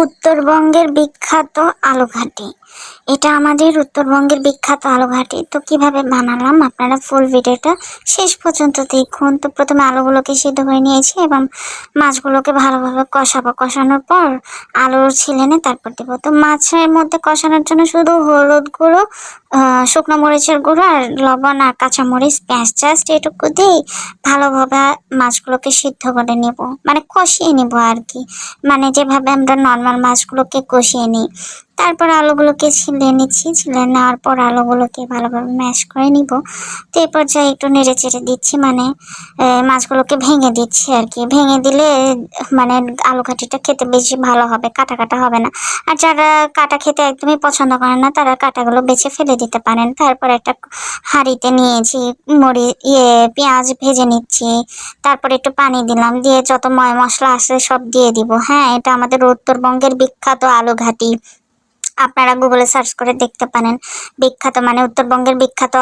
উত্তরবঙ্গের বিখ্যাত আলুঘাটি। এটা আমাদের উত্তরবঙ্গের বিখ্যাত আলুঘাটি। তো কিভাবে বানালাম আপনারা ফুল ভিডিওটা শেষ পর্যন্ত দেখুন। তো প্রথমে আলুগুলোকে সিদ্ধ করে নিয়েছি এবং মাছগুলোকে ভালোভাবে কষাবো। কষানোর পর আলুর ছিলে তারপর দেবো। তো মাছের মধ্যে কষানোর জন্য শুধু হলুদ গুঁড়ো, শুকনো মরিচের গুঁড়ো আর লবণ আর কাঁচামরিচ, পেঁয়াজ জাস্ট এটুকু দিয়েই ভালোভাবে মাছগুলোকে সিদ্ধ করে নেব, মানে কষিয়ে নেব আর কি। মানে যেভাবে আমরা নর্মাল মাছগুলোকে কষিয়ে নিই। তারপর আলুগুলোকে ছিলে নিচ্ছি। ছিলে নেওয়ার পর আলুগুলোকে ভালোভাবে ম্যাশ করে নিব। তো এই পর্যায়ে একটু নেড়ে চেড়ে দিচ্ছি, মানে মাছগুলোকে ভেঙে দিচ্ছি আর কি। ভেঙে দিলে মানে আলু ঘাটিটা খেতে বেশি ভালো হবে, কাটা কাটা হবে না। আর যারা কাটা খেতে একদমই পছন্দ করেন না তারা কাটাগুলো বেছে ফেলে দিতে পারেন। তারপর একটা হাঁড়িতে নিয়েছি, পেঁয়াজ ভেজে নিচ্ছি। তারপর একটু পানি দিলাম, দিয়ে যত মশলা আছে সব দিয়ে দিব। হ্যাঁ, এটা আমাদের উত্তরবঙ্গের বিখ্যাত আলু ঘাটি। আপনারা গুগলে সার্চ করে দেখতে পারেন। বিখ্যাত মানে উত্তরবঙ্গের বিখ্যাত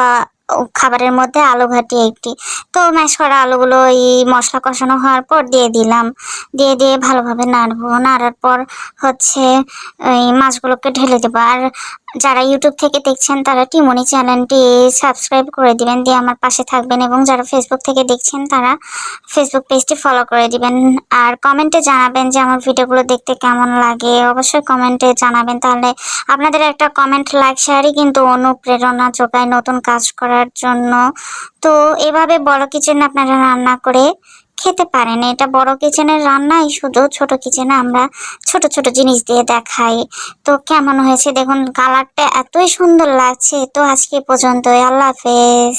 খাবারের মধ্যে আলু ঘাটি একটি। তো ম্যাশ করা আলুগুলো এই মশলা কষানো হওয়ার পর দিয়ে দিলাম। দিয়ে ভালোভাবে নাড়বো। নাড়ার পর হচ্ছে এই মাছগুলোকে ঢেলে দেবো। আর যারা ইউটিউব থেকে দেখছেন তারা টিমনি চ্যানেলটি সাবস্ক্রাইব করে দিবেন, দিয়ে আমার পাশে থাকবেন। এবং যারা ফেসবুক থেকে দেখছেন তারা ফেসবুক পেজটি ফলো করে দিবেন। আর কমেন্টে জানাবেন যে আমার ভিডিওগুলো দেখতে কেমন লাগে। অবশ্যই কমেন্টে জানাবেন, তাহলে আপনাদের একটা কমেন্ট, লাইক, শেয়ারই কিন্তু অনুপ্রেরণা যোগায় নতুন কাজ করার জন্য। তো এভাবে বড় কিচেনে আপনারা রান্না করে খেতে পারেন। এটা বড় কিচেনের রান্নাই, শুধু ছোট কিচেনে আমরা ছোট ছোট জিনিস দিয়ে দেখাই। তো কেমন হয়েছে দেখুন, কালারটা এতই সুন্দর লাগছে। তো আজকে পর্যন্তই, আল্লাহ হাফেজ।